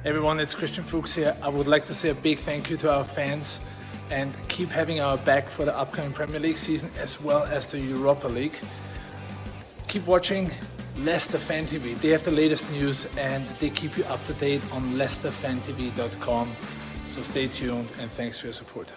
Everyone, it's Christian Fuchs here. I would like to say a big thank you to our fans and keep having our back for the upcoming Premier League season as well as the Europa League. Keep watching Leicester Fan TV. They have the latest news and they keep you up to date on leicesterfantv.com. So stay tuned and thanks for your support.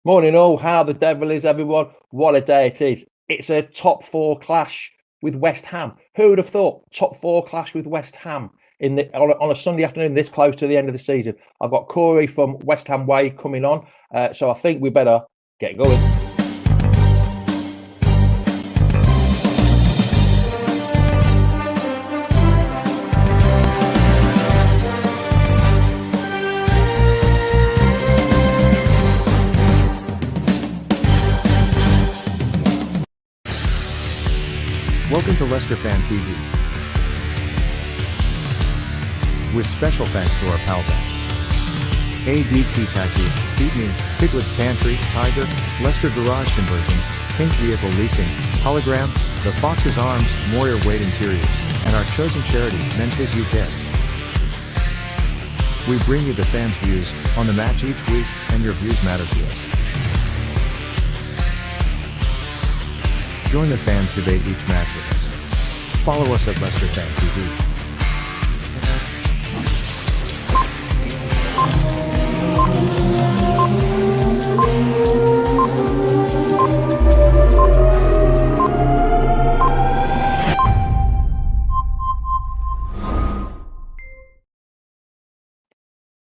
Morning all, how the devil is everyone? What a day it is. It's a top four clash with West Ham. Who would have thought top four clash with West Ham on a Sunday afternoon this close to the end of the season? I've got Corey from West Ham Way coming on, so I think we better get going. Welcome to Leicester Fan TV. With special thanks to our pals at ADT Taxis, Feed Me, Piglet's Pantry, Tiger, Leicester Garage Conversions, Pink Vehicle Leasing, Hologram, The Fox's Arms, Moyer Wade Interiors, and our chosen charity, Memphis UK. We bring you the fans' views on the match each week, and your views matter to us. Join the fans debate each match with us. Follow us at Leicester Fan TV.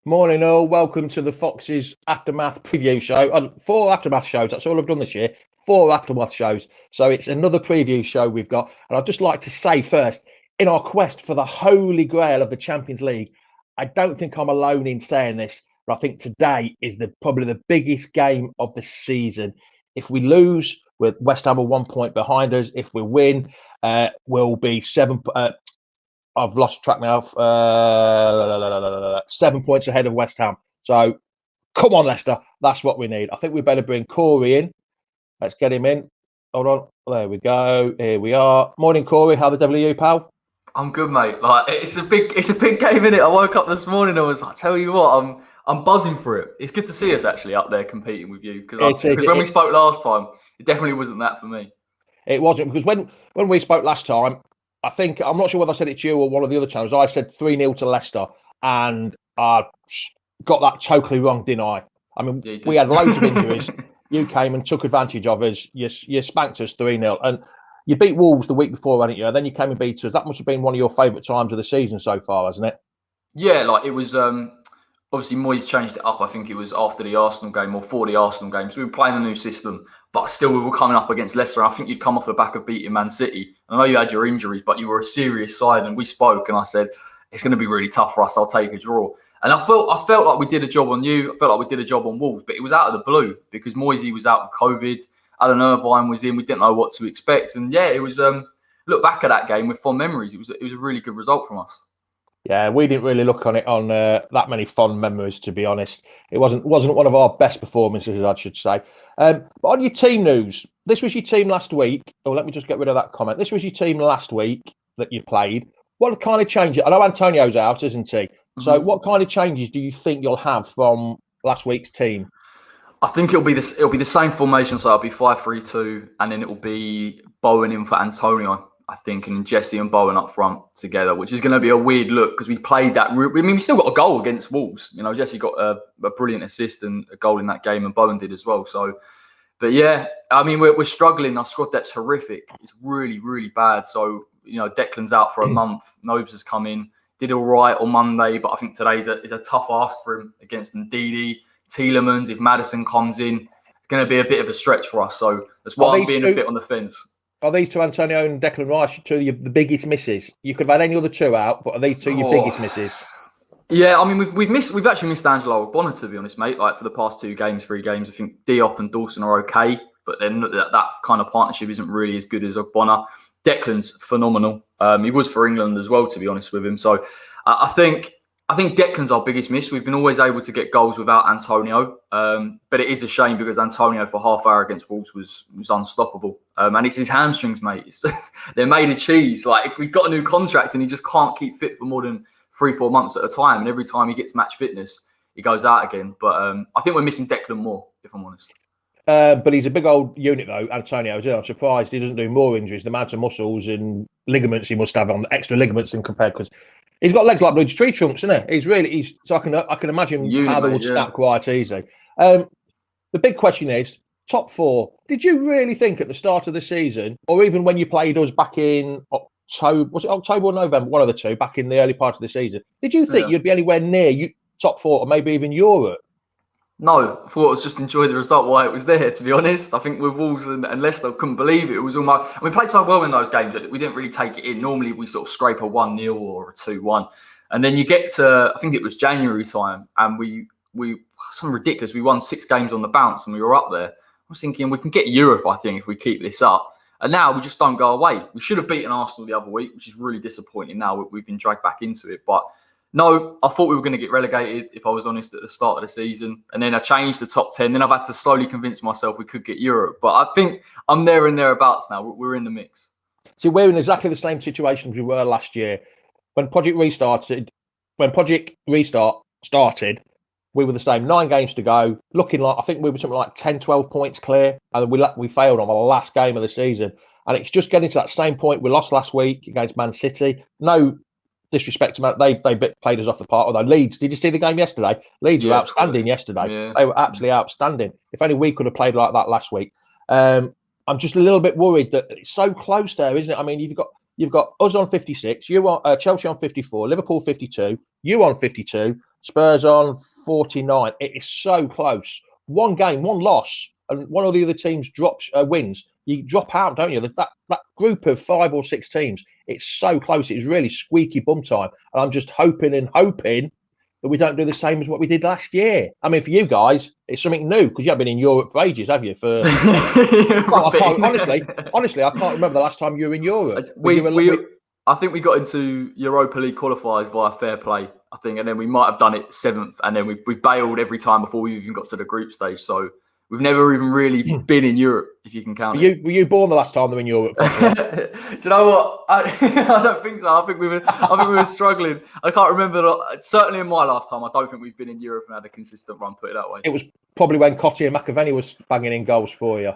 Morning all, welcome to the Foxes Aftermath preview show. 4 Aftermath shows, that's all I've done this year. 4 Aftermath shows. So it's another preview show we've got. And I'd just like to say first, in our quest for the holy grail of the Champions League, I don't think I'm alone in saying this, but I think today is probably the biggest game of the season. If we lose, with West Ham are 1 point behind us. If we win, we'll be 7. I've lost track now. 7 points ahead of West Ham. So come on, Leicester. That's what we need. I think we better bring Corey in. Let's get him in. Hold on. There we go. Here we are. Morning, Corey. How the devil are you, pal? I'm good, mate. Like it's a big game, innit? I woke up this morning and was like, tell you what, I'm buzzing for it. It's good to see us actually up there competing with you because when we spoke last time, it definitely wasn't that for me. It wasn't, because when we spoke last time, I think, I'm not sure whether I said it to you or one of the other channels, I said 3-0 to Leicester, and I got that totally wrong, didn't I? I mean, we had loads of injuries. You came and took advantage of us. You spanked us 3-0. And you beat Wolves the week before, hadn't you? And then you came and beat us. That must have been one of your favourite times of the season so far, hasn't it? Yeah, like it was, obviously Moyes changed it up. I think it was after the Arsenal game or for the Arsenal game. So we were playing a new system, but still we were coming up against Leicester. I think you'd come off the back of beating Man City. I know you had your injuries, but you were a serious side. And we spoke and I said, it's going to be really tough for us. I'll take a draw. And I felt like we did a job on you. I felt like we did a job on Wolves, but it was out of the blue because Moisey was out with COVID. Alan Irvine was in. We didn't know what to expect. And yeah, it was, look back at that game with fond memories. It was a really good result from us. Yeah, we didn't really look on it on that many fond memories, to be honest. It wasn't one of our best performances, I should say. But on your team news, this was your team last week. Oh, let me just get rid of that comment. This was your team last week that you played. What kind of changes? I know Antonio's out, isn't he? So what kind of changes do you think you'll have from last week's team? I think it'll be the same formation. So it'll be 5-3-2, and then it will be Bowen in for Antonio, I think, and Jesse and Bowen up front together, which is going to be a weird look because we played that. I mean, we still got a goal against Wolves. You know, Jesse got a brilliant assist and a goal in that game, and Bowen did as well. So, but yeah, I mean, we're struggling. Our squad depth's horrific. It's really, really bad. So, you know, Declan's out for a month. Nobes has come in, did all right on Monday, but I think today is a tough ask for him against Ndidi, Tielemans. If Maddison comes in, it's going to be a bit of a stretch for us. So that's why I'm being a bit on the fence. Are these two, Antonio and Declan Rice, two of the biggest misses? You could have had any other two out, but are these two your biggest misses? Yeah, I mean, we've actually missed Angelo Ogbonna, to be honest, mate. Like for the past 3 games, I think Diop and Dawson are okay, but then that kind of partnership isn't really as good as Ogbonna. Declan's phenomenal. He was for England as well, to be honest with him. So I think Declan's our biggest miss. We've been always able to get goals without Antonio, but it is a shame because Antonio for half hour against Wolves was unstoppable. And it's his hamstrings, mate. They're made of cheese. Like, we've got a new contract and he just can't keep fit for more than 3-4 months at a time. And every time he gets match fitness, he goes out again. But I think we're missing Declan more, if I'm honest. But he's a big old unit, though, Antonio. I'm surprised he doesn't do more injuries. The amount of muscles and ligaments he must have on extra ligaments than compared, because he's got legs like bloody tree trunks, isn't he? So I can imagine how they would snap quite easy. The big question is top 4. Did you really think at the start of the season, or even when you played us back in October, was it October or November, one of the two, back in the early part of the season, did you think you'd be anywhere near top 4 or maybe even Europe? No, I thought I was just enjoying the result while it was there, to be honest. I think with Wolves and Leicester, I couldn't believe it. It was almost, we played so well in those games that we didn't really take it in. Normally, we sort of scrape a 1-0 or a 2-1. And then you get to, I think it was January time, and we something ridiculous. We won 6 games on the bounce and we were up there. I was thinking we can get Europe, I think, if we keep this up. And now we just don't go away. We should have beaten Arsenal the other week, which is really disappointing. Now we've been dragged back into it. But no, I thought we were going to get relegated, if I was honest, at the start of the season. And then I changed the top 10. Then I've had to slowly convince myself we could get Europe. But I think I'm there and thereabouts now. We're in the mix. See, we're in exactly the same situation as we were last year. When Project Restart started, we were the same. 9 games to go. Looking like, I think we were something like 10, 12 points clear. And we failed on the last game of the season. And it's just getting to that same point. We lost last week against Man City. No disrespect to them, they played us off the park. Although Leeds, did you see the game yesterday? Leeds were outstanding yesterday. Yeah. They were absolutely outstanding. If only we could have played like that last week. I'm just a little bit worried that it's so close there, isn't it? I mean, you've got us on 56, you on Chelsea on 54, Liverpool 52, you on 52, Spurs on 49. It is so close. One game, one loss, and one of the other teams wins. You drop out, don't you? That group of 5 or 6 teams, it's so close. It's really squeaky bum time. And I'm just hoping that we don't do the same as what we did last year. I mean, for you guys, it's something new because you haven't been in Europe for ages, have you? Honestly, I can't remember the last time you were in Europe. I think we got into Europa League qualifiers via fair play, I think, and then we might have done it 7th, and then we've bailed every time before we even got to the group stage. So we've never even really been in Europe, if you can count it. Were you born the last time they were in Europe? Do you know what? I don't think so. I think we were struggling. I can't remember. Certainly in my lifetime, I don't think we've been in Europe and had a consistent run, put it that way. It was probably when Cotti and McAvenny was banging in goals for you.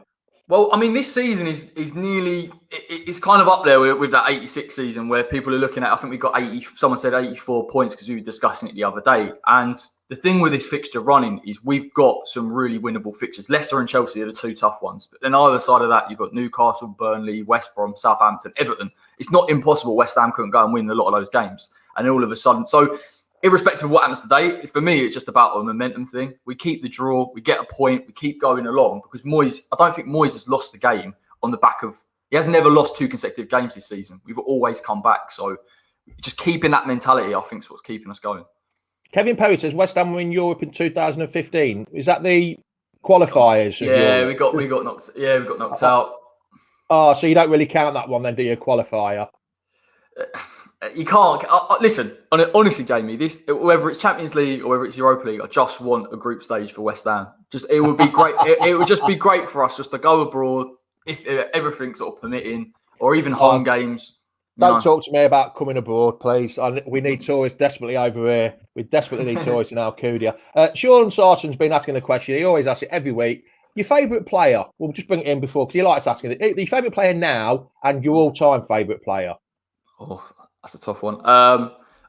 Well, I mean, this season is nearly, it's kind of up there with that 86 season where people are looking at, I think we got 80, someone said 84 points because we were discussing it the other day. And the thing with this fixture running is we've got some really winnable fixtures. Leicester and Chelsea are the 2 tough ones. But then either side of that, you've got Newcastle, Burnley, West Brom, Southampton, Everton. It's not impossible West Ham couldn't go and win a lot of those games. And then all of a sudden, so irrespective of what happens today, for me, it's just about a momentum thing. We keep the draw, we get a point, we keep going along because Moyes, I don't think Moyes has lost the game on the back of, he has never lost 2 consecutive games this season. We've always come back. So just keeping that mentality, I think, is what's keeping us going. Kevin Perry says West Ham were in Europe in 2015. Is that the qualifiers? Yeah, we got knocked. Yeah, we got knocked out. Oh, so you don't really count that one then, do you? Qualifier. You can't. Listen, honestly, Jamie, this, whether it's Champions League or whether it's Europa League, I just want a group stage for West Ham. It would be great. it would just be great for us just to go abroad if everything's sort of permitting, or even home games. Don't talk to me about coming abroad, please. We need tourists desperately over here. We desperately need tourists in Alcudia. Sean Sarton's been asking a question. He always asks it every week. Your favourite player? We'll just bring it in before because he likes asking it. Your favourite player now and your all-time favourite player? Oh, that's a tough one.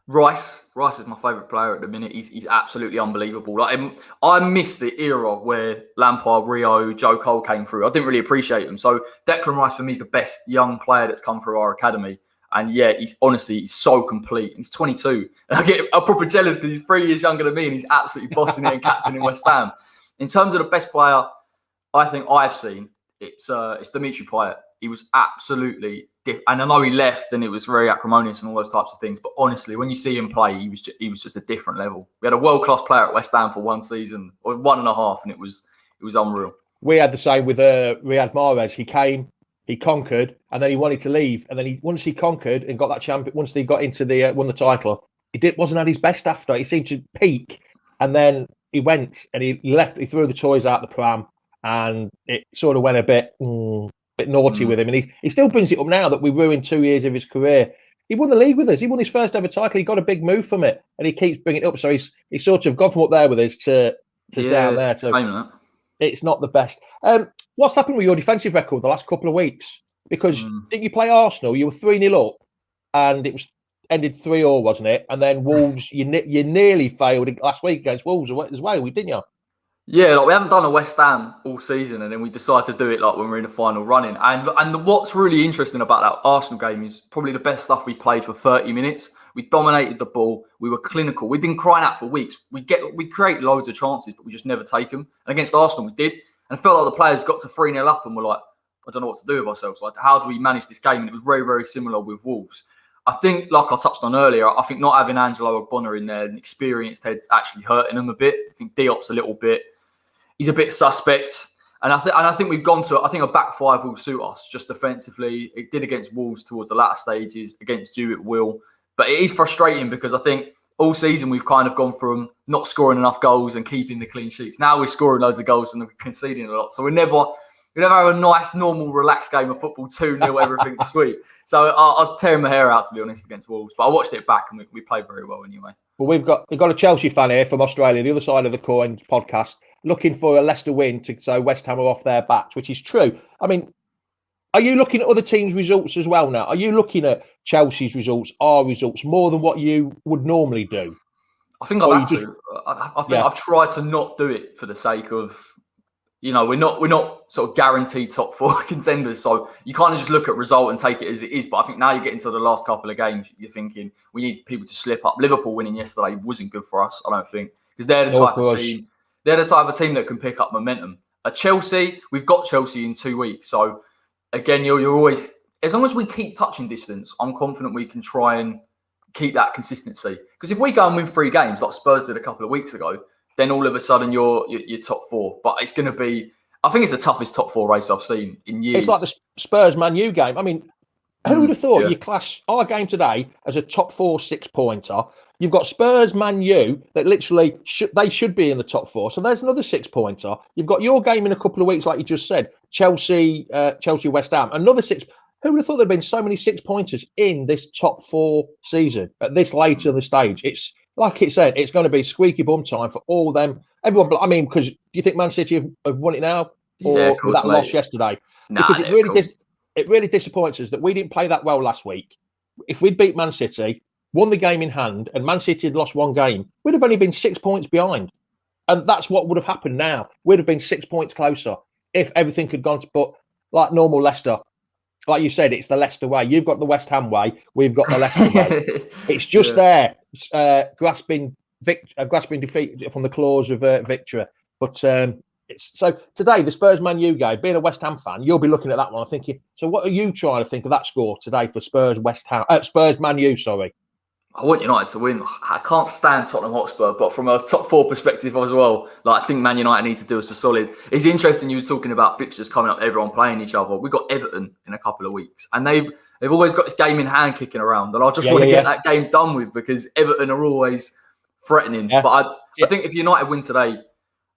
Rice is my favourite player at the minute. He's absolutely unbelievable. Like I miss the era where Lampard, Rio, Joe Cole came through. I didn't really appreciate them. So Declan Rice for me is the best young player that's come through our academy. And yeah, he's so complete. He's 22. And I get proper jealous because he's 3 years younger than me and he's absolutely bossing it and captaining West Ham. In terms of the best player I think I've seen, it's Dimitri Payet. He was absolutely and I know he left and it was very acrimonious and all those types of things. But honestly, when you see him play, he was just a different level. We had a world-class player at West Ham for 1 season or 1.5, and it was unreal. We had the same with Riyad Mahrez. He came, he conquered, and then he wanted to leave. And then once he conquered and got that champion, once he got into won the title, wasn't at his best after. He seemed to peak, and then he went and he left. He threw the toys out the pram, and it sort of went a bit naughty with him. And he still brings it up now that we ruined 2 years of his career. he won the league with us. He won his first ever title. He got a big move from it, and he keeps bringing it up. So he's sort of gone from up there with us to down there. So it's not the best. What's happened with your defensive record the last couple of weeks? Because didn't you play Arsenal? You were 3-0 up, and it was ended 3-3, wasn't it? And then Wolves, you nearly failed last week against Wolves as well, didn't you? Yeah, like we haven't done a West Ham all season, and then we decided to do it like when we're in the final running. And what's really interesting about that Arsenal game is probably the best stuff we played for 30 minutes. We dominated the ball. We were clinical. We've been crying out for weeks. We create loads of chances, but we just never take them. And against Arsenal, we did. And it felt like the players got to 3-0 up and were like, I don't know what to do with ourselves. Like, how do we manage this game? And it was very, very similar with Wolves. I think, like I touched on earlier, I think not having Angelo Ogbonna in there, an experienced head's actually hurting them a bit. I think Diop's a little bit. He's a bit suspect. And I think we've gone to, I think a back five will suit us just defensively. It did against Wolves towards the latter stages. Against you, it will. But it is frustrating because I think all season we've kind of gone from not scoring enough goals and keeping the clean sheets. Now we're scoring loads of goals and we're conceding a lot. So we never have a nice, normal, relaxed game of football, 2-0, everything's sweet. So I was tearing my hair out, to be honest, against Wolves. But I watched it back and we played very well anyway. Well, we've got a Chelsea fan here from Australia, the other side of the coin podcast, looking for a Leicester win to say West Ham are off their backs, which is true. I mean, are you looking at other teams' results as well now? Are you looking at Chelsea's results, our results, more than what you would normally do? I think I've had to. I think I've tried to not do it for the sake of, we're not sort of guaranteed top four contenders. So you kind of just look at result and take it as it is. But I think now you get into the last couple of games, you're thinking we need people to slip up. Liverpool winning yesterday wasn't good for us, I don't think, because they're the type of team. They're the type of team that can pick up momentum. At Chelsea, we've got Chelsea in 2 weeks. So again, you're always, as long as we keep touching distance, I'm confident we can try and keep that consistency. Because if we go and win 3 games like Spurs did a couple of weeks ago, then all of a sudden you're top 4. But it's going to be, I think it's the toughest top 4 race I've seen in years. It's like the Spurs Man U game. I mean, who would have thought you class our game today as a top 4 6-pointer? You've got Spurs Man U that literally they should be in the top 4. So there's another 6-pointer. You've got your game in a couple of weeks, like you just said, Chelsea West Ham, another 6. Who would have thought there'd been so many 6-pointers in this top 4 season at this late in the stage? It's like it said, it's going to be squeaky bum time for all them. Everyone, I mean, because do you think Man City have won it now, or with that loss yesterday? Because it really disappoints us that we didn't play that well last week. If we'd beat Man City, won the game in hand, and Man City had lost 1 game, we'd have only been 6 points behind, and that's what would have happened. Now we'd have been 6 points closer if everything had gone to. But like normal Leicester. Like you said, it's the Leicester way. You've got the West Ham way. We've got the Leicester way. It's just there, grasping defeat from the claws of victory. But it's so today, the Spurs Man U game. Being a West Ham fan, you'll be looking at that one and thinking, so what are you trying to think of that score today for Spurs Man U? Sorry. I want United to win. I can't stand Tottenham Hotspur, but from a top 4 perspective as well, like I think Man United need to do us a solid. It's interesting you were talking about fixtures coming up, everyone playing each other. We've got Everton in a couple of weeks, and they've always got this game in hand kicking around, and I just want to get that game done with because Everton are always threatening. Yeah. But I think if United win today,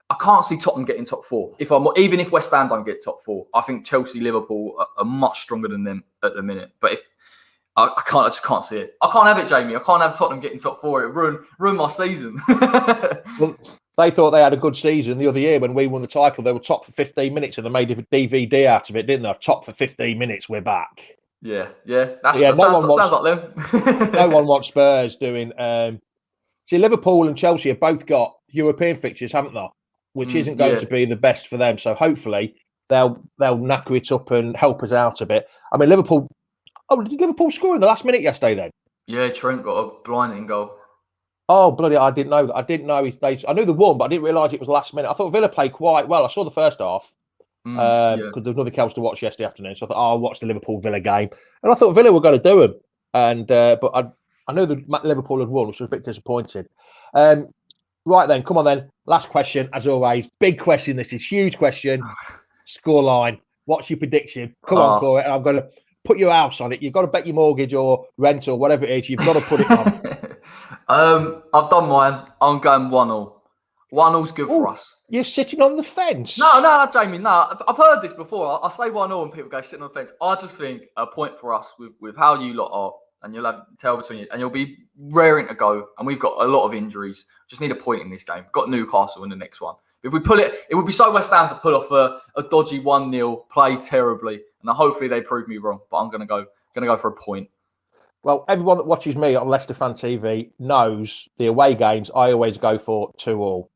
I can't see Tottenham getting top 4. Even if West Ham don't get top 4, I think Chelsea, Liverpool are much stronger than them at the minute. But if I just can't see it. I can't have it, Jamie. I can't have Tottenham getting top 4. It ruined my season. Well, they thought they had a good season the other year when we won the title. They were top for 15 minutes and they made a DVD out of it, didn't they? Top for 15 minutes, we're back. Yeah. That sounds like them. No one wants Spurs doing. See, Liverpool and Chelsea have both got European fixtures, haven't they? Which isn't going to be the best for them. So hopefully they'll knacker it up and help us out a bit. I mean, Liverpool. Oh, did Liverpool score in the last minute yesterday then? Yeah, Trent got a blinding goal. Oh, bloody! I didn't know that. I didn't know I knew they won, but I didn't realise it was last minute. I thought Villa played quite well. I saw the first half because there was nothing else to watch yesterday afternoon. So I thought, I'll watch the Liverpool-Villa game. And I thought Villa were going to do them. And but I knew that Liverpool had won, which was a bit disappointed. Right then, come on then. Last question, as always. Big question. This is huge question. Scoreline. What's your prediction? Come on, Corey. And I'm going to put your house on it. You've got to bet your mortgage or rent or whatever it is. You've got to put it on. I've done mine. I'm going 1-1. 1-0's good for us. You're sitting on the fence. No, Jamie, no. I've heard this before. I say 1-0 and people go sitting on the fence. I just think a point for us with how you lot are and you'll have tail between you, and you'll be raring to go. And we've got a lot of injuries. Just need a point in this game. Got Newcastle in the next one. If we pull it, it would be so West Ham to pull off a dodgy 1-0, play terribly, and hopefully they prove me wrong. But I'm gonna go for a point. Well, everyone that watches me on Leicester Fan TV knows the away games. I always go for 2-2.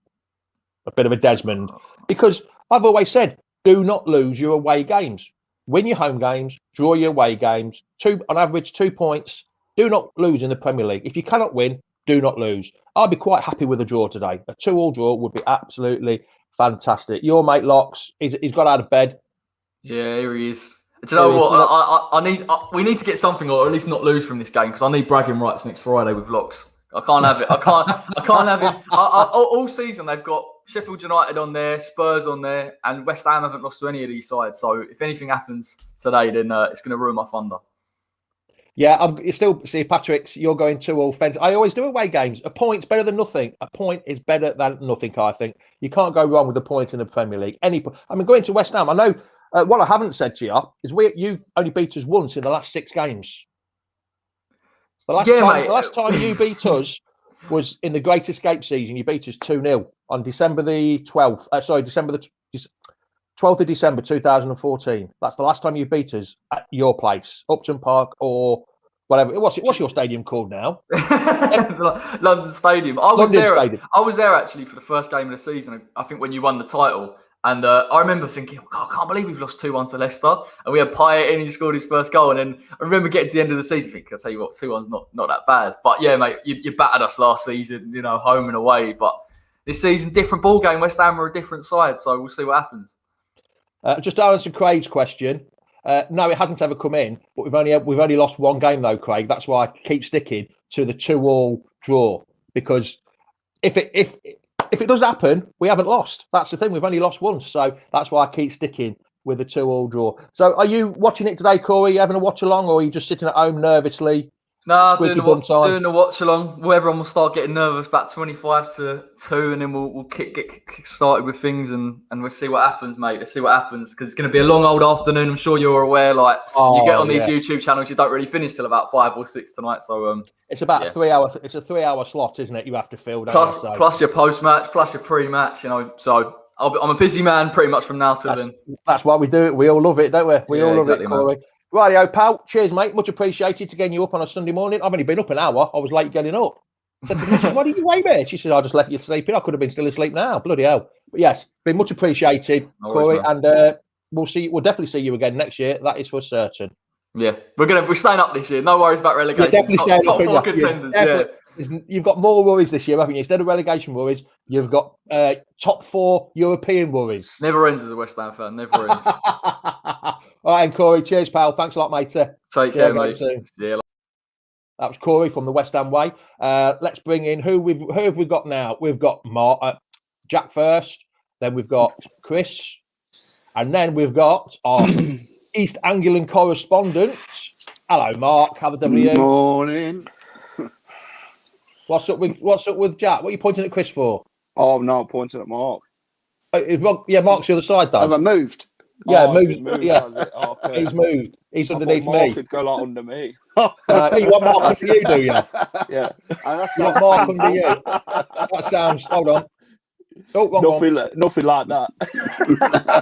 A bit of a Desmond, because I've always said, do not lose your away games. Win your home games, draw your away games. On average, 2 points. Do not lose in the Premier League. If you cannot win, do not lose. I'll be quite happy with a draw today. A 2-2 draw would be absolutely fantastic. Your mate Locks, he's got out of bed. Yeah, here he is. Do you know what? We need to get something, or at least not lose from this game, because I need bragging rights next Friday with Locks. I can't have it. I can't have it. All season they've got Sheffield United on there, Spurs on there, and West Ham haven't lost to any of these sides. So if anything happens today, then it's going to ruin my thunder. Yeah, you still see Patrick's. You're going 2-2 fence. I always do away games. A point's better than nothing. A point is better than nothing. I think you can't go wrong with a point in the Premier League. Going to West Ham. I know what I haven't said to you is you've only beat us once in the last 6 games. The last time you beat us was in the Great Escape season. You beat us 2-0 on December the 12th. December the 12th of December 2014. That's the last time you beat us at your place, Upton Park or whatever. What's your stadium called now? London Stadium. I was there actually for the first game of the season. I think when you won the title. And I remember thinking, I can't believe we've lost 2-1 to Leicester. And we had Payet in, he scored his first goal. And then I remember getting to the end of the season, thinking, I'll tell you what, 2-1's not that bad. But yeah, mate, you battered us last season, home and away. But this season, different ball game. West Ham are a different side. So we'll see what happens. Just to answer Craig's question. No, it hasn't ever come in. But we've only lost 1 game, though, Craig. That's why I keep sticking to the 2-2 draw. Because if it does happen, we haven't lost. That's the thing. We've only lost once. So that's why I keep sticking with the 2-2 draw. So are you watching it today, Corey? Are you having a watch along, or are you just sitting at home nervously? No, doing the watch along. Everyone will start getting nervous about 25-2, and then we'll get started with things, and we'll see what happens, mate. Let's see what happens, because it's going to be a long old afternoon. I'm sure you're aware. You get on these YouTube channels, you don't really finish till about 5 or 6 tonight. So it's about a 3-hour. It's a 3-hour slot, isn't it? You have to fill. Plus your post match, plus your pre match. So I'm a busy man pretty much from now till then. That's why we do it. We all love it, don't we? We all love it, Corey. Rightio, pal. Cheers, mate. Much appreciated to getting you up on a Sunday morning. I've only been up an hour. I was late getting up. I said to Mrs, why did you wait there? She said, I just left you sleeping. I could have been still asleep now. Bloody hell. But yes, been much appreciated, Corey. And we'll definitely see you again next year. That is for certain. Yeah, we're staying up this year. No worries about relegation. You're definitely staying top 4 contenders. Yeah. You've got more worries this year, haven't you? Instead of relegation worries, you've got top 4 European worries. Never ends as a West Ham fan. Never ends. All right, and Corey, cheers, pal. Thanks a lot, mate. Take care, mate. Yeah. That was Corey from the West Ham Way. Let's bring in who have we got now? We've got Jack first, then we've got Chris, and then we've got our East Anglian correspondent. Hello, Mark. How the devil are you? Morning. What's up with Jack? What are you pointing at Chris for? Oh, I'm not pointing at Mark. Mark's the other side, though. Have I moved? Yeah, moved. Okay. He's moved. He's underneath Mark me. could go under me. You want Mark under you, do you? Yeah. You want Mark under you? That sounds. Hold on. Oh, nothing like that.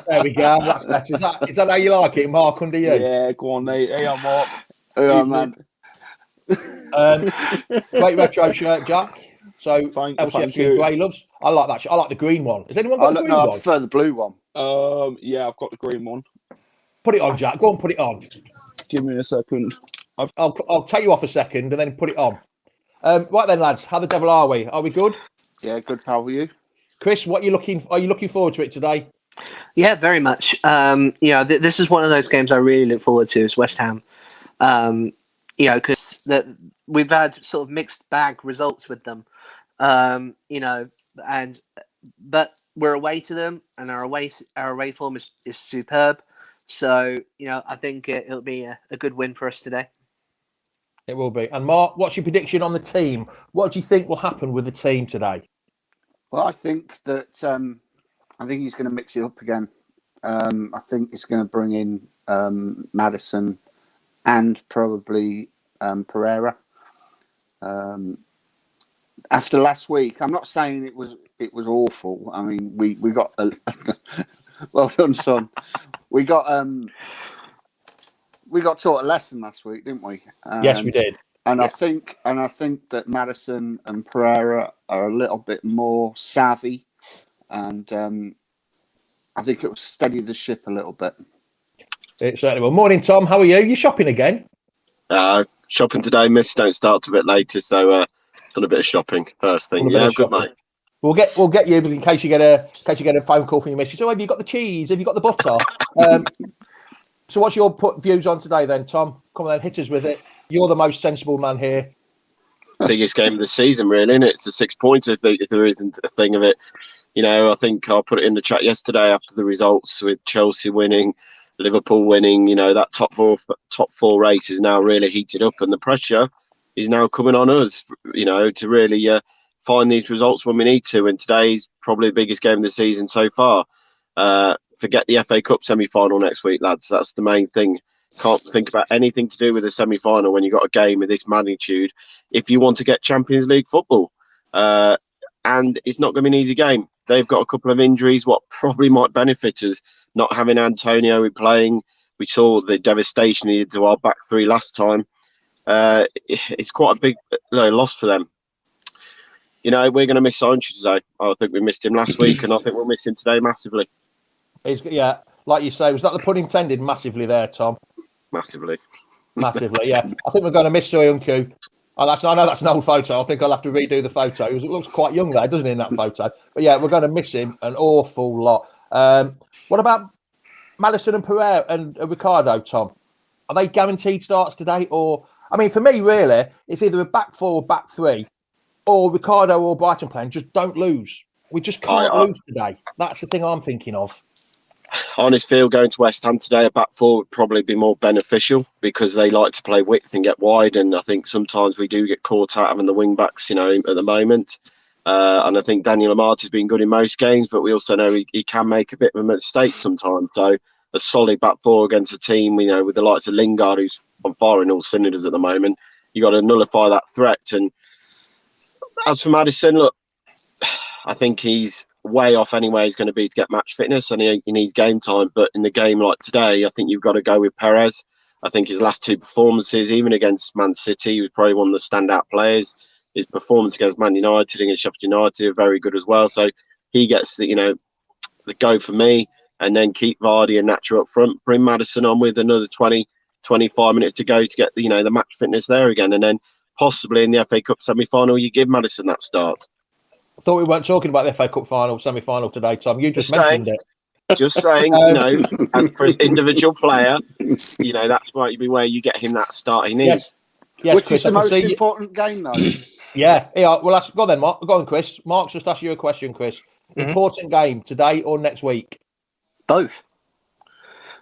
There we go. That's better. Is that how you like it, Mark under you? Yeah, go on, mate. Hey, I'm Mark. Hey, man. Great retro shirt, Jack. So thank you. Grey loves. I like that shirt. I like the green one. Has anyone got the green one? I prefer the blue one. Yeah, I've got the green one. Put it on, Jack. Go on, put it on. Give me a second. I'll take you off a second and then put it on. Right then, lads. How the devil are we? Are we good? Yeah, good. How are you, Chris? Are you looking forward to it today? Yeah, very much. This is one of those games I really look forward to. Is West Ham. Because we've had sort of mixed bag results with them. But we're away to them, and our away form is superb. So, I think it'll be a good win for us today. It will be. And Mark, what's your prediction on the team? What do you think will happen with the team today? Well, I think that he's going to mix it up again. I think he's going to bring in Maddison and probably Pereira. After last week, I'm not saying it was awful. I mean, we got well done, son. We got taught a lesson last week, didn't we? Yes, we did. And Yeah. I think that Maddison and Pereira are a little bit more savvy, and I think it will steady the ship a little bit. It certainly will. Morning, Tom. How are you? You shopping again? Shopping today, miss. Don't start till a bit later, so done a bit of shopping first thing. Yeah, good mate. We'll get you in case you get a phone call from your missus. So have you got the cheese? Have you got the butter? So what's your views on today then, Tom? Come on then, hit us with it. You're the most sensible man here. Biggest game of the season, really, isn't it? It's a 6-pointer if there isn't a thing of it. You know, I think I put it in the chat yesterday after the results with Chelsea winning, Liverpool winning. You know, that top four race is now really heated up, and the pressure is now coming on us. You know, to really find these results when we need to. And today's probably the biggest game of the season so far. Forget the FA Cup semi-final next week, lads. That's the main thing. Can't think about anything to do with the semi-final when you've got a game of this magnitude if you want to get Champions League football. And it's not going to be an easy game. They've got a couple of injuries. What probably might benefit us, not having Antonio playing. We saw the devastation he did to our back three last time. It's quite a big loss for them. You know, we're going to miss Sancho today. I think we missed him last week, and I think we'll miss him today massively. Yeah, like you say, was that the pun intended? Massively there, Tom. Massively, yeah. I think we're going to miss Soyuncu. I know that's an old photo. I think I'll have to redo the photo. It looks quite young there, doesn't it, in that photo? But yeah, we're going to miss him an awful lot. What about Maddison and Pereira and Ricardo, Tom? Are they guaranteed starts today? Or, I mean, for me, really, it's either a back four or back three, or Ricardo or Brighton playing. Just don't lose. We just can't lose today. That's the thing I'm thinking of. Honest feel going to West Ham today, a back four would probably be more beneficial because they like to play width and get wide. And I think sometimes we do get caught out having the wing backs, you know, at the moment. And I think Daniel Amartey's been good in most games, but we also know he can make a bit of a mistake sometimes. So a solid back four against a team, you know, with the likes of Lingard, who's on fire in all cylinders at the moment, you got to nullify that threat. And as for Maddison, look, I think he's way off anyway. He's going to be to get match fitness, and he needs game time. But in the game like today, I think you've got to go with Perez. I think his last two performances, even against Man City, he was probably one of the standout players. His performance against Man United, against Sheffield United, are very good as well. So he gets the go for me, and then keep Vardy and Nacho up front. Bring Maddison on with another 20, 25 minutes to go to get the match fitness there again, and then possibly in the FA Cup semi-final, you give Maddison that start. I thought we weren't talking about the FA Cup semi-final today, Tom. You just mentioned it. Just saying, as for an individual player, that's might be where you get him that start he needs. Yes, Which Chris, is the most important game, though. Yeah. Well, go on then, Mark. Go on, Chris. Mark's just asked you a question, Chris. Mm-hmm. Important game today or next week? Both.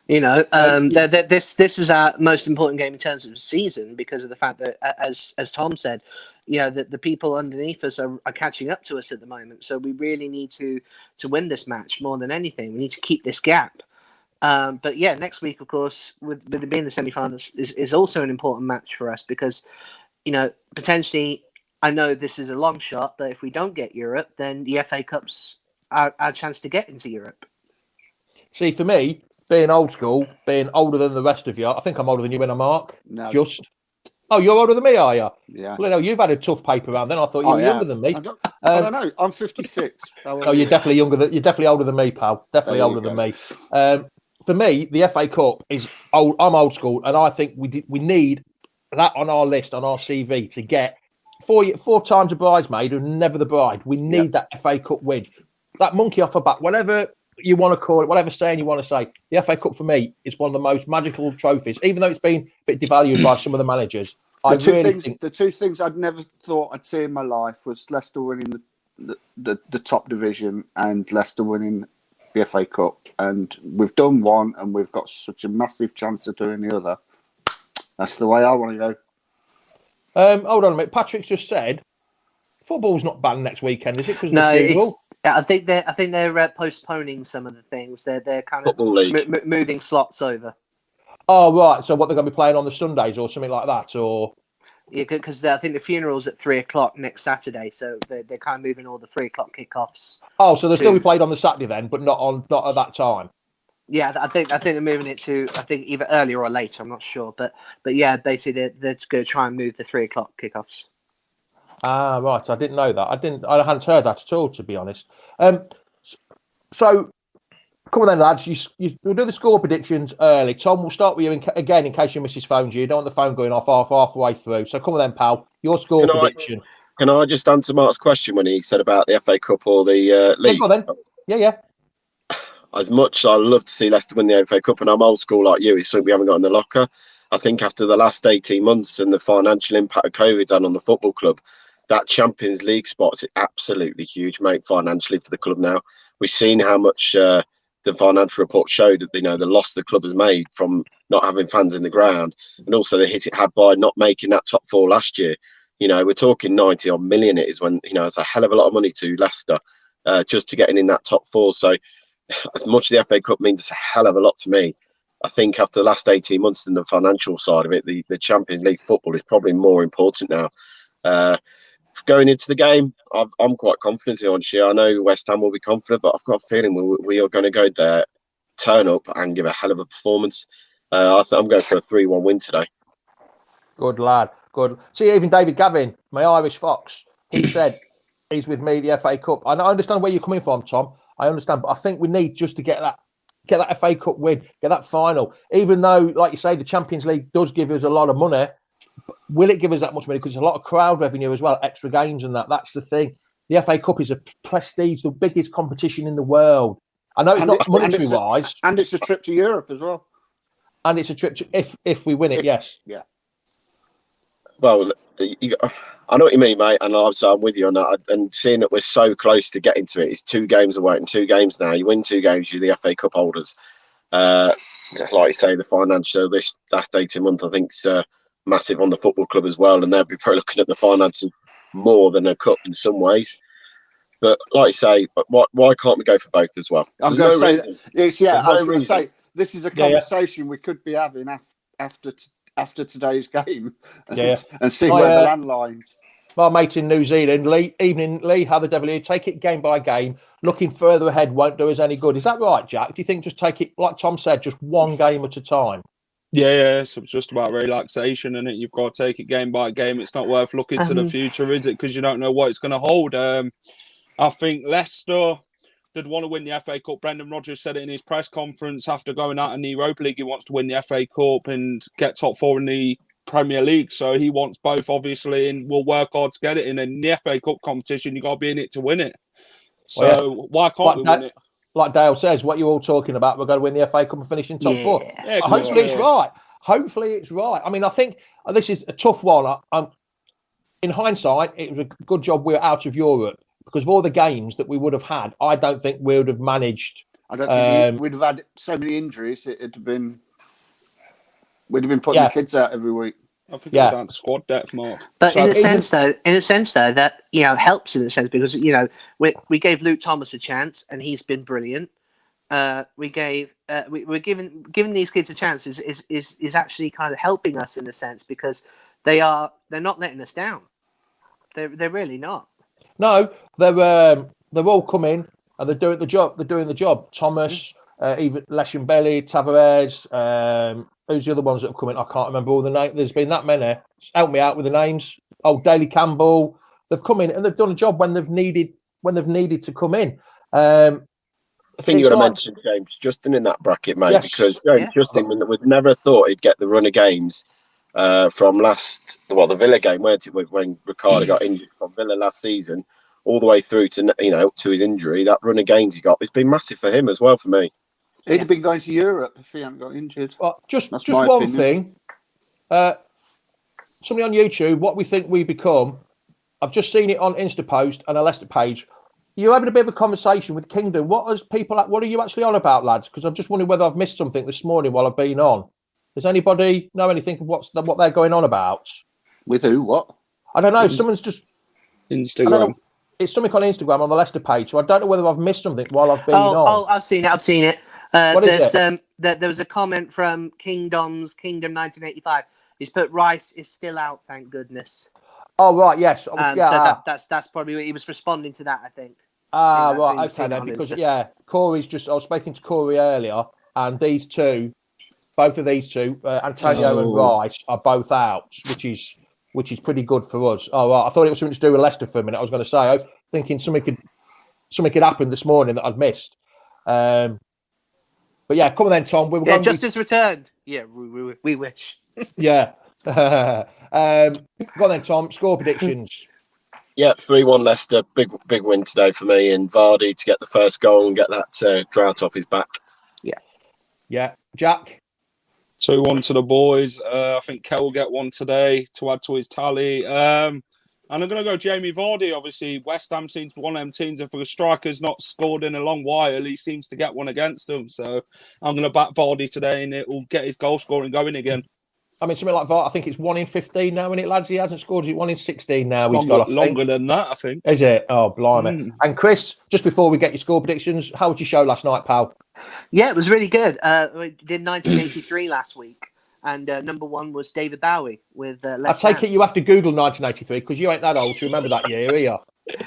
This is our most important game in terms of the season because of the fact that, as Tom said, that the people underneath us are catching up to us at the moment. So we really need to win this match more than anything. We need to keep this gap. But yeah, next week, of course, with it being the semi-finals, is also an important match for us because, potentially, I know this is a long shot, but if we don't get Europe, then the FA Cup's our chance to get into Europe. See, for me, being old school, being older than the rest of you, I think I'm older than you, and Mark. No. Just. Oh, you're older than me, are you? Yeah. Well, you've had a tough paper round. Then I thought you were younger than me. I don't know. I'm 56. You're definitely you're definitely older than me, pal. Definitely older than me. For me, the FA Cup is old. I'm old school, and I think we need that on our list, on our CV, to get four times a bridesmaid and never the bride. We need that FA Cup win. That monkey off her back, whatever you want to call it, whatever saying you want to say, the FA Cup for me is one of the most magical trophies, even though it's been a bit devalued by some of the managers. The two things I'd never thought I'd see in my life was Leicester winning the top division and Leicester winning the FA Cup. And we've done one and we've got such a massive chance of doing the other. That's the way I want to go. Hold on a minute. Patrick's just said football's not banned next weekend, is it? No, I think they're postponing some of the things. They're kind of moving slots over. Oh right. So what they're going to be playing on the Sundays or something like that, or Yeah, because I think the funeral's at 3:00 next Saturday, so they're kind of moving all the 3:00 kickoffs. Oh, so they'll still be played on the Saturday then, but not at that time. Yeah, I think they're moving it to either earlier or later. I'm not sure, but yeah, basically they're going to try and move the 3:00 kickoffs. Ah, right. I didn't know that. I hadn't heard that at all, to be honest. So come on then, lads. We'll do the score predictions early. Tom, we'll start with you again in case your missus phones you. You don't want the phone going off halfway through. So come on then, pal. Your score prediction. Can I just answer Mark's question when he said about the FA Cup or the league? Yeah, go on then. Yeah. As much as I love to see Leicester win the FA Cup, and I'm old school like you, it's something we haven't got in the locker. I think after the last 18 months and the financial impact of COVID and on the football club, that Champions League spot is absolutely huge, mate, financially for the club now. We've seen how much the financial report showed that, the loss the club has made from not having fans in the ground, and also the hit it had by not making that top four last year. We're talking 90 odd million. It is when, it's a hell of a lot of money to Leicester just to getting in that top four. So as much as the FA Cup means it's a hell of a lot to me, I think after the last 18 months and the financial side of it, the Champions League football is probably more important now. Going into the game, I'm quite confident on this year. I know West Ham will be confident, but I've got a feeling we are going to go there, turn up and give a hell of a performance. I'm going for a 3-1 win today. Good lad. Good. See, even David Gavin, my Irish fox, he said he's with me the FA Cup. And I understand where you're coming from, Tom. I understand, but I think we need just to get that FA Cup win, get that final. Even though, like you say, the Champions League does give us a lot of money, will it give us that much money? Because there's a lot of crowd revenue as well, extra games and that. That's the thing. The FA Cup is a prestige, the biggest competition in the world. I know it's not monetary-wise. And it's a trip to Europe as well. And it's a trip to, if we win it, yes. Yeah. Well, I know what you mean, mate, and I'm with you on that. And seeing that we're so close to getting to it, it's 2 games away and 2 games now. You win 2 games, you're the FA Cup holders. Like you say, the financial this last 18 months, I think, is massive on the football club as well, and they'll be probably looking at the finances more than a cup in some ways. But like you say, why can't we go for both as well? I was going to say this is a conversation we could be having after today's game and see where the landlines. My mate in New Zealand, Lee, how the devil you take it game by game. Looking further ahead won't do us any good. Is that right, Jack? Do you think just take it, like Tom said, just one game at a time? Yeah, so it's just about relaxation, and you've got to take it game by game. It's not worth looking to the future, is it? Because you don't know what it's going to hold. I think Leicester did want to win the FA Cup. Brendan Rodgers said it in his press conference after going out in the Europa League. He wants to win the FA Cup and get top 4 in the Premier League. So he wants both, obviously, and will work hard to get it. And in the FA Cup competition, you've got to be in it to win it. So why can't we win it? Like Dale says, what you're all talking about, we're going to win the FA Cup and finish in top 4. Yeah, hopefully it's right. Hopefully it's right. I mean, I think this is a tough one. In hindsight, it was a good job we were out of Europe, because of all the games that we would have had, I don't think we would have managed. I don't think we'd have had so many injuries. We'd have been putting the kids out every week. I think we're down to squad depth, Mark. But in a sense, though, that helps in a sense, because we gave Luke Thomas a chance and he's been brilliant. We're giving these kids a chance is actually kind of helping us in a sense, because they're not letting us down. They're really not. No, they're all coming and they're doing the job. They're doing the job. Thomas, even Leshambeli, Tavares. Who's the other ones that have come in? I can't remember all the names. There's been that many. Help me out with the names. Oh, Daley Campbell. They've come in and they've done a job when they've needed to come in. I think you would have mentioned James Justin in that bracket, mate, because Justin would never thought he'd get the run of games from the Villa game, weren't it, when Ricardo got injured from Villa last season, all the way through to to his injury. That run of games he got, it's been massive for him as well. For me, he'd have been going to Europe if he hadn't got injured. Well, just one thing. Somebody on YouTube, what we think we become. I've just seen it on Instapost and a Leicester page. You're having a bit of a conversation with Kingdom. What are you actually on about, lads? Because I've just wondered whether I've missed something this morning while I've been on. Does anybody know anything of what they're going on about? With who? What? I don't know. Someone's just Instagram. It's something on Instagram on the Leicester page. So I don't know whether I've missed something while I've been on. Oh, I've seen it. What is it? There was a comment from Kingdom 1985. He's put Rice is still out, thank goodness. Oh right, yes. So that's probably what he was responding to that, I think. Right, okay then. Because Corey's I was speaking to Corey earlier, and both of these two, Antonio and Rice, are both out, which is pretty good for us. Oh right, I thought it was something to do with Leicester for a minute. I was going to say, I was thinking something could happen this morning that I'd missed. But yeah, come on then, Tom. We were going Justice returned. Yeah, we wish. Yeah. Go on then, Tom. Score predictions. Yeah, 3-1 Leicester. Big win today for me, and Vardy to get the first goal and get that drought off his back. Yeah. Jack? 2-1 to the boys. I think Kel will get one today to add to his tally. And I'm going to go Jamie Vardy. Obviously, West Ham seems to be one of them teams. If a striker's not scored in a long while, he seems to get one against them. So I'm going to back Vardy today, and it will get his goal scoring going again. I mean, something like that. I think it's 1 in 15 now, isn't it, lads? He hasn't scored. Is it 1 in 16 now? Longer than that, I think. Is it? Oh, blimey. And Chris, just before we get your score predictions, how was your show last night, pal? Yeah, it was really good. We did 1983 last week, and number one was David Bowie with Let's I take Dance. it you have to Google 1983 because you ain't that old to remember that year, are you?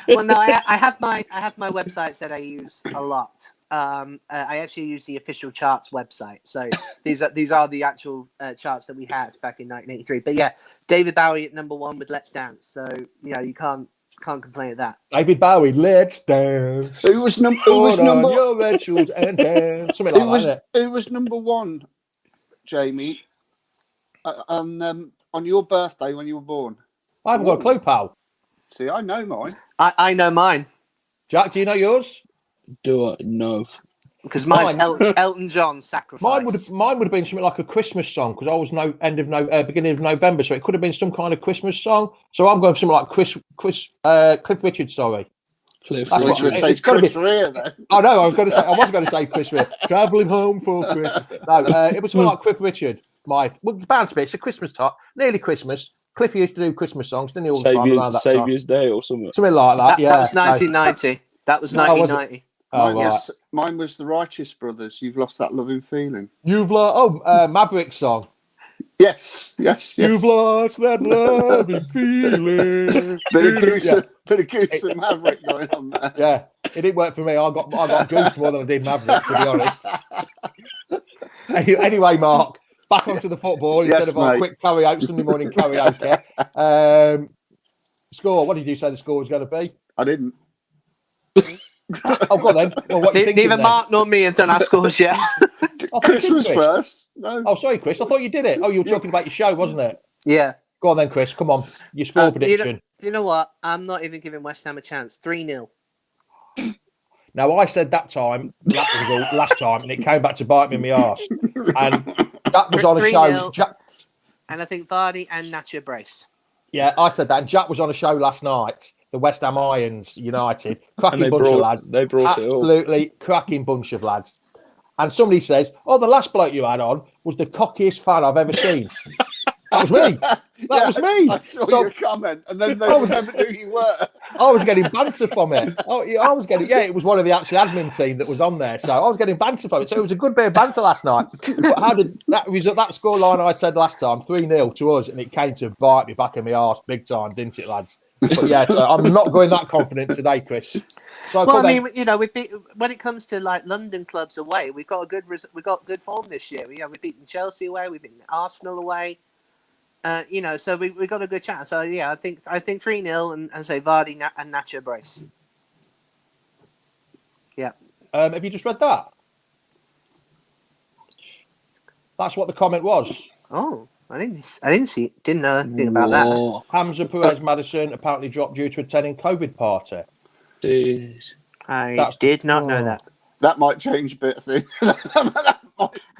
Well, no, I have my websites that I use a lot. I actually use the official charts website, so these are the actual charts that we had back in 1983. But yeah, David Bowie at number one with Let's Dance. So you can't complain at that. David Bowie, Let's Dance. Who was number? Your red shoes and dance. Something like that. Who was number one, Jamie? On your birthday when you were born. I haven't got a clue, pal. See, I know mine. I know mine. Jack, do you know yours? Do I? No. Because mine's Elton John, Sacrifice. Mine would have been something like a Christmas song because I was beginning of November, so it could have been some kind of Christmas song. So I'm going for something like Cliff Richard. Sorry, Cliff Richard. It's got to be. Rea, then. Oh no, I was going to say Chris Rea. Traveling home for Christmas. No, it was something like Cliff Richard. Bound to be. It's a Christmas time, nearly Christmas. Cliffy used to do Christmas songs, didn't he? All the time around that Saviour's Day or something. Something like that. Yeah, that was 1990. That was 1990. Mine was the Righteous Brothers. You've lost that loving feeling. Maverick song. Yes. You've lost that loving feeling. Bit of Goose and Maverick going on there. Yeah, it didn't work for me. I got Goose more than I did Maverick, to be honest. Anyway, Mark, back onto the football instead of our quick Sunday morning karaoke. Score. What did you say the score was going to be? I didn't. Oh, go on then. Well, what you Neither Mark nor me have done our scores yet. Chris was first. No. Oh, sorry, Chris. I thought you did it. Oh, you were talking about your show, wasn't it? Yeah. Go on then, Chris. Come on. Your score prediction. You know what? I'm not even giving West Ham a chance. 3-0. Now, I said that last time, and it came back to bite me in the arse. And that was on a show. And I think Vardy and Nacho brace. Yeah, I said that. And Jack was on a show last night. The West Ham Irons United. Cracking bunch of lads. They brought it up. Absolutely cracking bunch of lads. And somebody says, the last bloke you had on was the cockiest fan I've ever seen. That was me. That was me. I saw your comment, and then they remembered who you were. I was getting banter from it. It was one of the actual admin team that was on there. So I was getting banter from it. So it was a good bit of banter last night. But how did that scoreline I said last time, 3-0 to us, and it came to bite me back in the arse big time, didn't it, lads? But yeah, so I'm not going that confident today, Chris. So when it comes to like London clubs away, we've got good form this year. We've beaten Chelsea away, we've beaten Arsenal away. So we got a good chance. So yeah, I think 3-0 and say Vardy and Nacho brace. Yeah. Have you just read that? That's what the comment was. Oh. I didn't see it. Didn't know anything about that. Hamza Perez Madison apparently dropped due to attending COVID party. I did not know that. That might change a bit of thing. That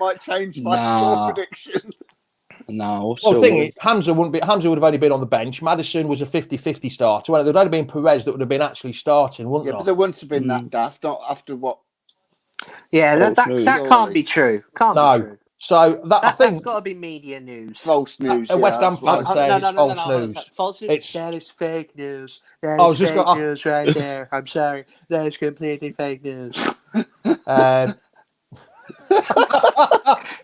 might change my score prediction. No. Well, the thing is, Hamza would have only been on the bench. Madison was a 50-50 starter. Well, there'd only been Perez that would have been actually starting, wouldn't there? Yeah, but there wouldn't have been that daft, not after what. Yeah, that can't be true. Can't be true. So that's got to be media news. False news. A West Ham fan saying it's false news. False news. That is fake news. That is fake news right there. I'm sorry. That is completely fake news.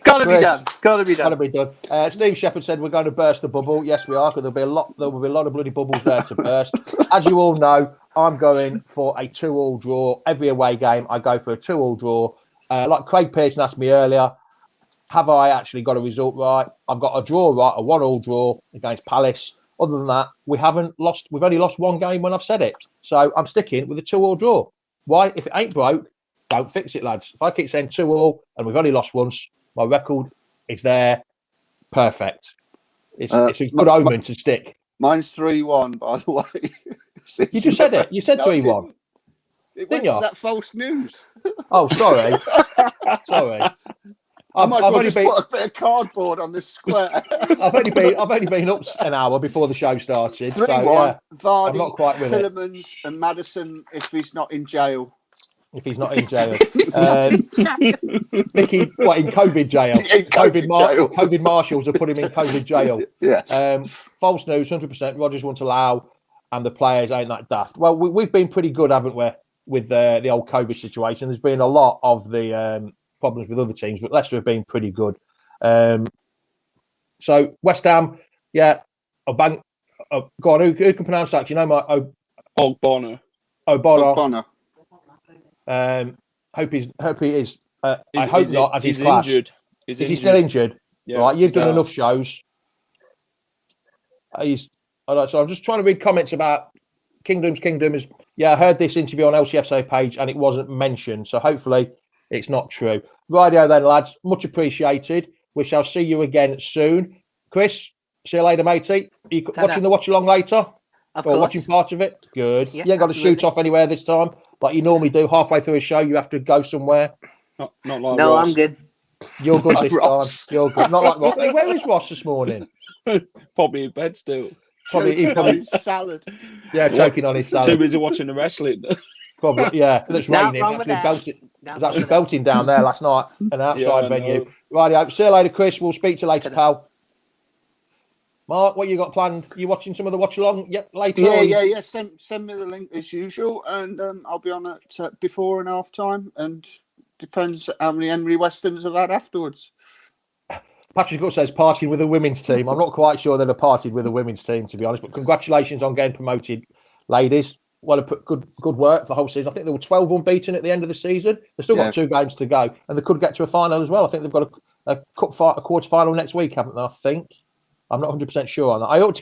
Gotta be Chris, done. Gotta be Gotta done. be done. Steve Shepherd said we're going to burst the bubble. Yes, we are, because there will be a lot of bloody bubbles there to burst. As you all know, I'm going for a 2-2 draw. Every away game, I go for a 2-2 draw. Like Craig Pearson asked me earlier, have I actually got a result right? I've got a draw right, a 1-1 draw against Palace. Other than that, we haven't lost. We've only lost one game when I've said it. So I'm sticking with a 2-2 draw. Why? If it ain't broke, don't fix it, lads. If I keep saying 2-2 and we've only lost once, my record is there. Perfect. It's a good omen to stick. Mine's 3-1, by the way. You just said it. You said 3-1. It went to that false news. Oh, sorry. Sorry. I might as well just put a bit of cardboard on this square. I've only been up an hour before the show started. 3-1. So, yeah, Vardy, I'm not quite with Tillemans, and Maddison if he's not in jail. if he's not in jail. Mickey, what, in COVID jail? In COVID jail. COVID marshals have put him in COVID jail. Yes. False news, 100%. Rodgers won't allow, and the players ain't that daft. Well, we've been pretty good, haven't we, with the old COVID situation? There's been a lot of the problems with other teams, but Leicester have been pretty good. So West Ham, yeah, go on. Who can pronounce that? Do you know my Ogbonna. Ogbonna. Hope he is. I hope not. As he's injured. Is he still injured? Yeah, right. You've done enough shows. So I'm just trying to read comments about Kingdom's Kingdom. I heard this interview on Lcfc page and it wasn't mentioned. So hopefully it's not true. Rightio then, lads. Much appreciated. We shall see you again soon. Chris, see you later, matey. Are you watching the watch along later? Of or course. watching part of it? Good. Yeah, you ain't got to shoot off anywhere this time like you normally do. Halfway through a show, you have to go somewhere. Not like No, Ross. I'm good. You're good Like this Ross. time. You're good. Not like Ross. Hey, where is Ross this morning? Probably in bed still. Choking on his salad. Yeah, choking on his Too salad. busy watching the wrestling. Probably, yeah. It's Not raining. wrong with Absolutely that. belting. It was actually belting down there last night, an outside I venue. know. Rightio. See you later, Chris. We'll speak to you later, pal. Mark, what you got planned? You watching some of the watch along later? Yeah. Send me the link as usual, and I'll be on it before and half time, and depends how many Henry Westerns I've had afterwards. Patrick Good says partying with the women's team. I'm not quite sure they'd have partied with the women's team, to be honest, but congratulations on getting promoted, ladies. Well, good work for the whole season. I think they were 12 unbeaten at the end of the season. They've still got 2 games to go, and they could get to a final as well. I think they've got a quarter final next week, haven't they? I think. I'm not 100% sure on that. I ought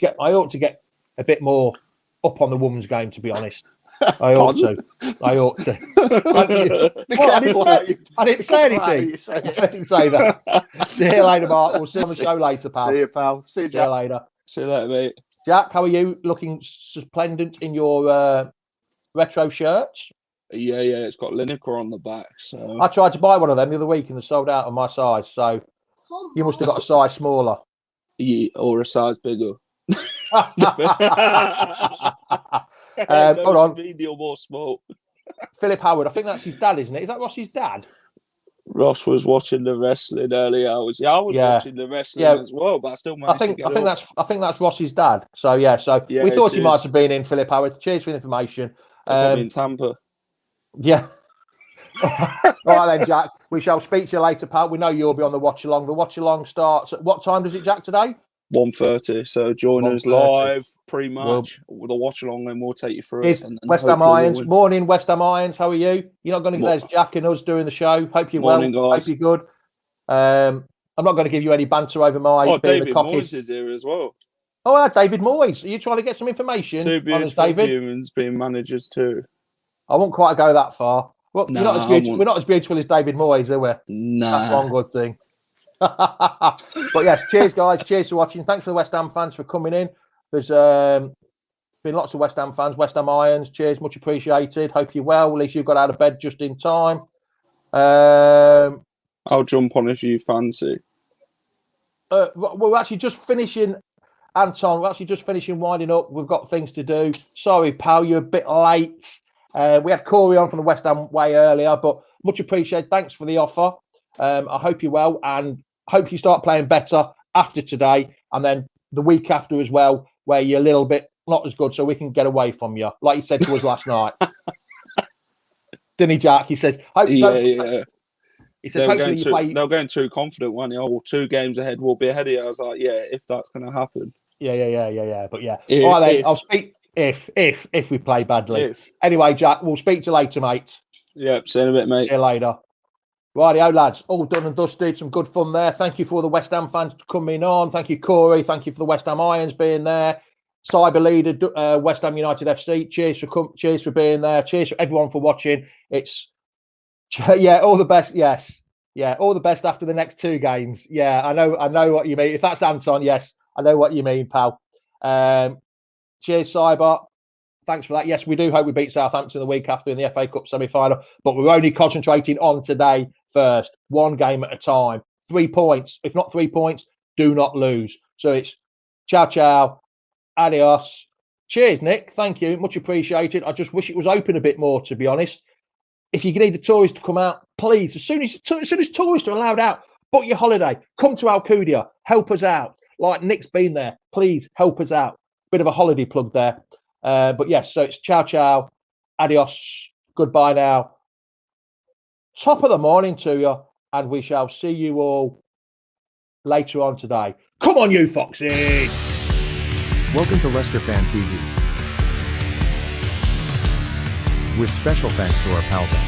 to get a bit more up on the women's game, to be honest. I ought to. I didn't say anything. I didn't say that. See you later, Mark. We'll see you on the show later, pal. See you, pal. See you, Jack. See you later. See you later, mate. Jack, how are you? Looking splendid in your retro shirts. Yeah, it's got Lineker on the back. So I tried to buy one of them the other week and they sold out on my size. So you must have got a size smaller. Yeah, or a size bigger. Hold on. Medium or small. Philip Howard, I think that's his dad, isn't it? Is that Ross's dad? Ross was watching the wrestling earlier. I was watching the wrestling as well, but I still managed to get I think that's Ross's dad. So we thought he might have been in. Philip Howard. Cheers for the information. In Tampa. Yeah. All right then, Jack. We shall speak to you later, pal. We know you'll be on the watch along. The watch along starts at what time does it, Jack, today? 1:30. So join us 1:30. live pre-match with a watch along, and we'll take you through it. And West Ham Irons. Morning, West Ham Irons. How are you? You're not going to there's Jack and us doing the show. Hope you're Morning, well. guys. Hope you're good. I'm not going to give you any banter over my being David the cocky. Moyes is here as well. Oh, David Moyes. Are you trying to get some information 2 on us, beautiful David? humans being managers too. I won't quite go that far. Well, Nah, we're not as beautiful as David Moyes, are we? Nah. That's one good thing. But yes, cheers, guys. Cheers for watching. Thanks for the West Ham fans for coming in. There's been lots of West Ham fans, West Ham Irons. Cheers, much appreciated. Hope you're well. At least you got out of bed just in time. I'll jump on if you fancy. We're actually just finishing, Anton. We're actually just finishing winding up. We've got things to do. Sorry, pal, you're a bit late. We had Corey on from the West Ham way earlier, but much appreciated. Thanks for the offer. I hope you're well and hope you start playing better after today and then the week after as well, where you're a little bit not as good so we can get away from you, like you said to us last night. Didn't he, Jack? He says, He says, hopefully you play. They were going too confident, weren't they? Oh, well, 2 games ahead, we'll be ahead of you. I was like, yeah, if that's going to happen. Yeah. But yeah. All right, then. I'll speak if we play badly. Anyway, Jack, we'll speak to you later, mate. Yep, see you in a bit, mate. See you later. Rightio, lads. All done and dusted. Some good fun there. Thank you for all the West Ham fans coming on. Thank you, Corey. Thank you for the West Ham Irons being there. Cyber leader, West Ham United FC. Cheers for being there. Cheers for everyone for watching. All the best. Yes. Yeah, all the best after the next 2 games. Yeah, I know what you mean. If that's Anton, yes, I know what you mean, pal. Cheers, Cyber. Thanks for that. Yes, we do hope we beat Southampton the week after in the FA Cup semi-final, but we're only concentrating on today first. 1 game at a time. 3 points. If not 3 points, do not lose. So it's ciao. Adios. Cheers, Nick. Thank you. Much appreciated. I just wish it was open a bit more, to be honest. If you need the tourists to come out, please, as soon as tourists are allowed out, book your holiday. Come to Alcudia. Help us out. Like Nick's been there. Please help us out. Bit of a holiday plug there. But yes, so it's ciao. Adios. Goodbye now. Top of the morning to you. And we shall see you all later on today. Come on, you foxes. Welcome to Leicester Fan TV. With special thanks to our pals at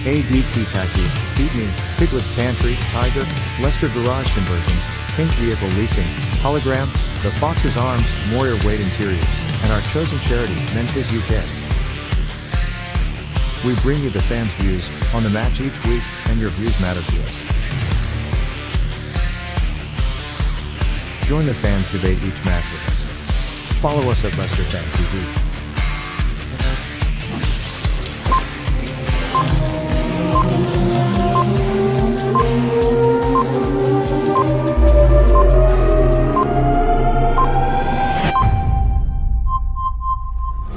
ADT Taxis, Feed Me, Piglet's Pantry, Tiger, Leicester Garage Conversions, Pink Vehicle Leasing, Hologram, The Fox's Arms, Moyer Wade Interiors, and our chosen charity, Men's UK. We bring you the fans' views on the match each week, and your views matter to us. Join the fans' debate each match with us. Follow us at Leicester Fan TV.